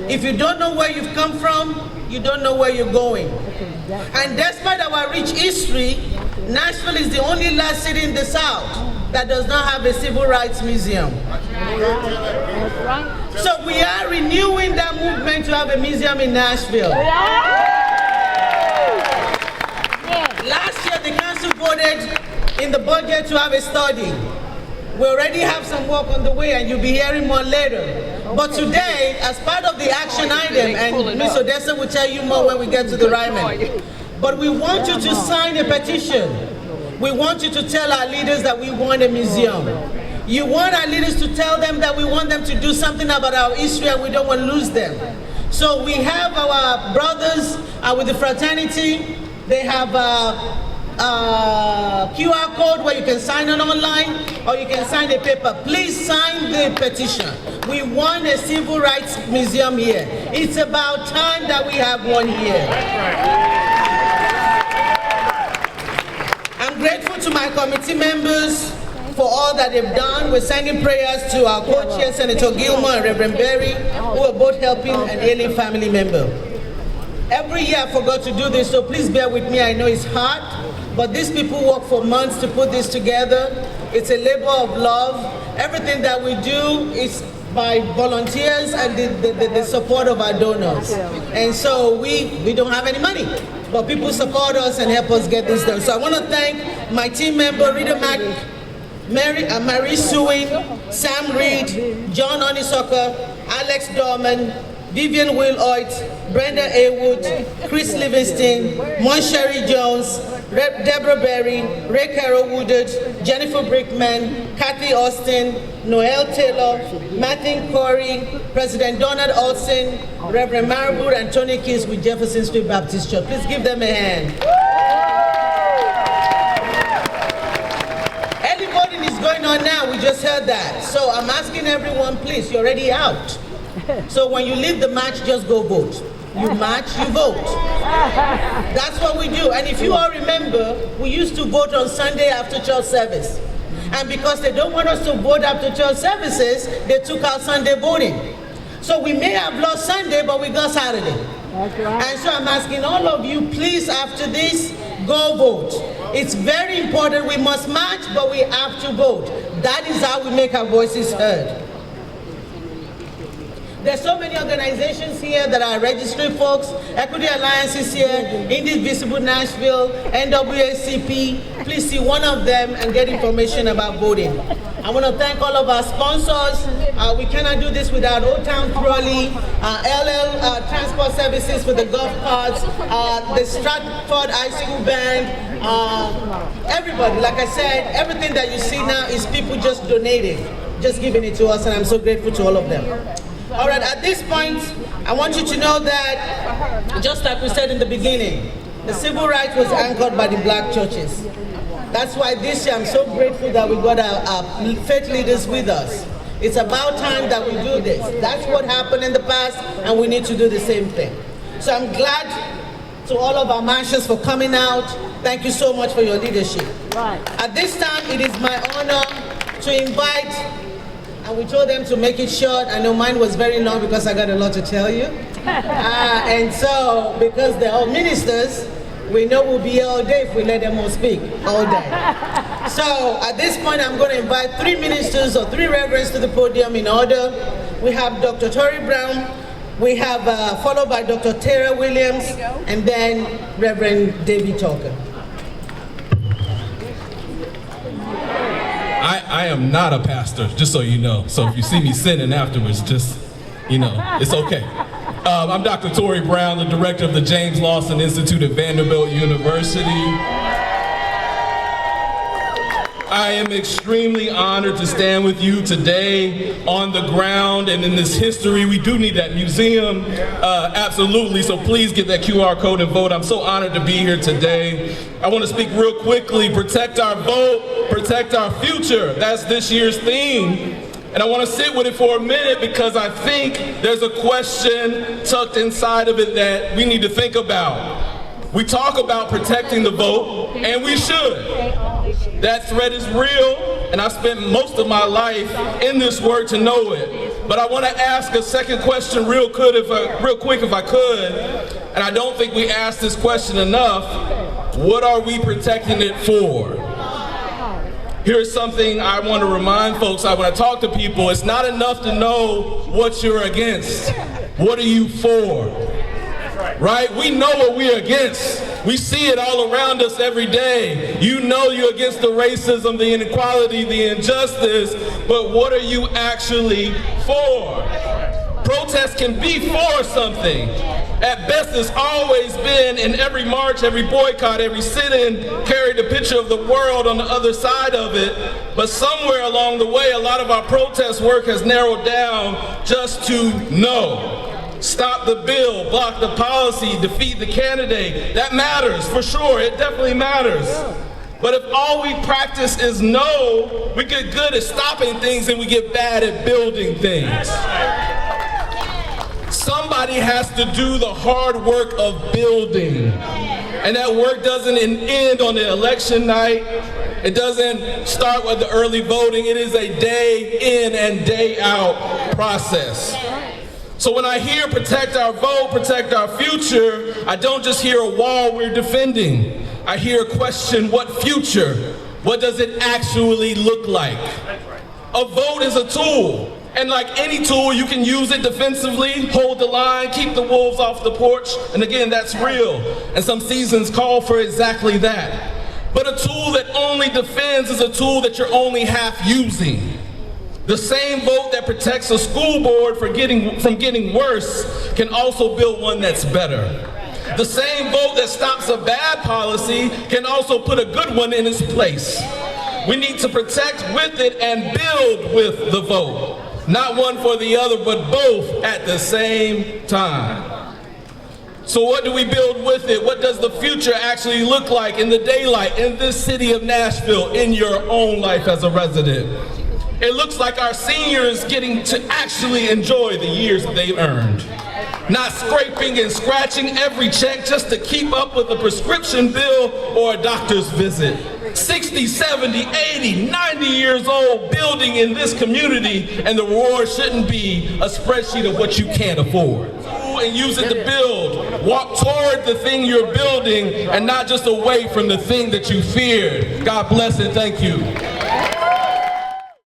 If you don't know where you've come from, you don't know where you're going. And despite our rich history, Nashville is the only last city in the South that does not have a civil rights museum. So we are renewing that movement to have a museum in Nashville. Last year, the council voted in the budget to have a study. We already have some work on the way, and you'll be hearing more later. But today, as part of the action item, and Ms. Odessa will tell you more when we get to the Ryman, but we want you to sign a petition. We want you to tell our leaders that we want a museum. You want our leaders to tell them that we want them to do something about our history and we don't want to lose them. So we have our brothers with the fraternity. They have QR code where you can sign it online or you can sign a paper. Please sign the petition. We want a civil rights museum here. It's about time that we have one here. I'm grateful to my committee members for all that they've done. We're sending prayers to our co-chair, Senator Gilmore and Reverend Berry, who are both helping an ailing family member. Every year I forgot to do this, so please bear with me. I know it's hard, but these people work for months to put this together. It's a labor of love. Everything that we do is by volunteers and the support of our donors. And so we don't have any money, but people support us and help us get this done. So I want to thank my team member, Rita Marie Sewing, Sam Reed, John Onisoka, Alex Dorman, Vivian Will-Oit, Brenda Haywood, Chris Livingston, Moncherie Jones, Deborah Berry, Ray Carroll Woodard, Jennifer Brickman, Kathy Austin, Noel Taylor, Martin Corey, President Donald Olson, Reverend Maribur, and Tony Keys with Jefferson Street Baptist Church. Please give them a hand. Early voting is going on now, we just heard that. So I'm asking everyone, please, you're already out. So when you leave the march, just go vote. You march, you vote. That's what we do. And if you all remember, we used to vote on Sunday after church service. And because they don't want us to vote after church services, they took out Sunday voting. So we may have lost Sunday, but we got Saturday. And so I'm asking all of you, please, after this, go vote. It's very important. We must march, but we have to vote. That is how we make our voices heard. There's so many organizations here that are registry folks. Equity Alliance is here, Indivisible Nashville, NAACP. Please see one of them and get information about voting. I want to thank all of our sponsors. We cannot do this without Old Town Trolley, LL Transport Services for the golf carts, the Stratford High School Band, everybody. Like I said, everything that you see now is people just donating, just giving it to us, and I'm so grateful to all of them. All right, at this point, I want you to know that, just like we said in the beginning, the civil rights was anchored by the black churches. That's why this year I'm so grateful that we got our faith leaders with us. It's about time that we do this. That's what happened in the past, and we need to do the same thing. So I'm glad to all of our marchers for coming out. Thank you so much for your leadership. Right. At this time, it is my honor to invite, and we told them to make it short. I know mine was very long because I got a lot to tell you. And so, because they're all ministers, we know we'll be here all day if we let them all speak all day. So, at this point, I'm going to invite 3 ministers or 3 reverends to the podium in order. We have Dr. Taure Brown, we have followed by Dr. Tara Williams, and then Reverend David Tucker. I am not a pastor, just so you know. So if you see me sinning afterwards, just, you know, it's okay. I'm Dr. Taure Brown, the director of the James Lawson Institute at Vanderbilt University. I am extremely honored to stand with you today on the ground and in this history. We do need that museum, absolutely, so please get that QR code and vote. I'm so honored to be here today. I want to speak real quickly, protect our vote, protect our future. That's this year's theme. And I want to sit with it for a minute because I think there's a question tucked inside of it that we need to think about. We talk about protecting the vote, and we should. That threat is real, and I spent most of my life in this work to know it. But I want to ask a second question real quick if I could, and I don't think we asked this question enough. What are we protecting it for? Here's something I want to remind folks. When I talk to people, it's not enough to know what you're against. What are you for? Right? We know what we're against. We see it all around us every day. You know you're against the racism, the inequality, the injustice, but what are you actually for? Protest can be for something. At best, it's always been in every march, every boycott, every sit-in, carried a picture of the world on the other side of it. But somewhere along the way, a lot of our protest work has narrowed down just to no. Stop the bill, block the policy, defeat the candidate. That matters, for sure. It definitely matters. But if all we practice is no, we get good at stopping things and we get bad at building things. Somebody has to do the hard work of building. And that work doesn't end on the election night. It doesn't start with the early voting. It is a day in and day out process. So when I hear protect our vote, protect our future, I don't just hear a wall we're defending. I hear a question, what future? What does it actually look like? A vote is a tool. And like any tool, you can use it defensively, hold the line, keep the wolves off the porch. And again, that's real. And some seasons call for exactly that. But a tool that only defends is a tool that you're only half using. The same vote that protects a school board from getting worse can also build one that's better. The same vote that stops a bad policy can also put a good one in its place. We need to protect with it and build with the vote. Not one for the other, but both at the same time. So what do we build with it? What does the future actually look like in the daylight, in this city of Nashville, in your own life as a resident? It looks like our seniors getting to actually enjoy the years that they've earned. Not scraping and scratching every check just to keep up with a prescription bill or a doctor's visit. 60, 70, 80, 90 years old building in this community, and the reward shouldn't be a spreadsheet of what you can't afford. And use it to build. Walk toward the thing you're building and not just away from the thing that you feared. God bless and thank you.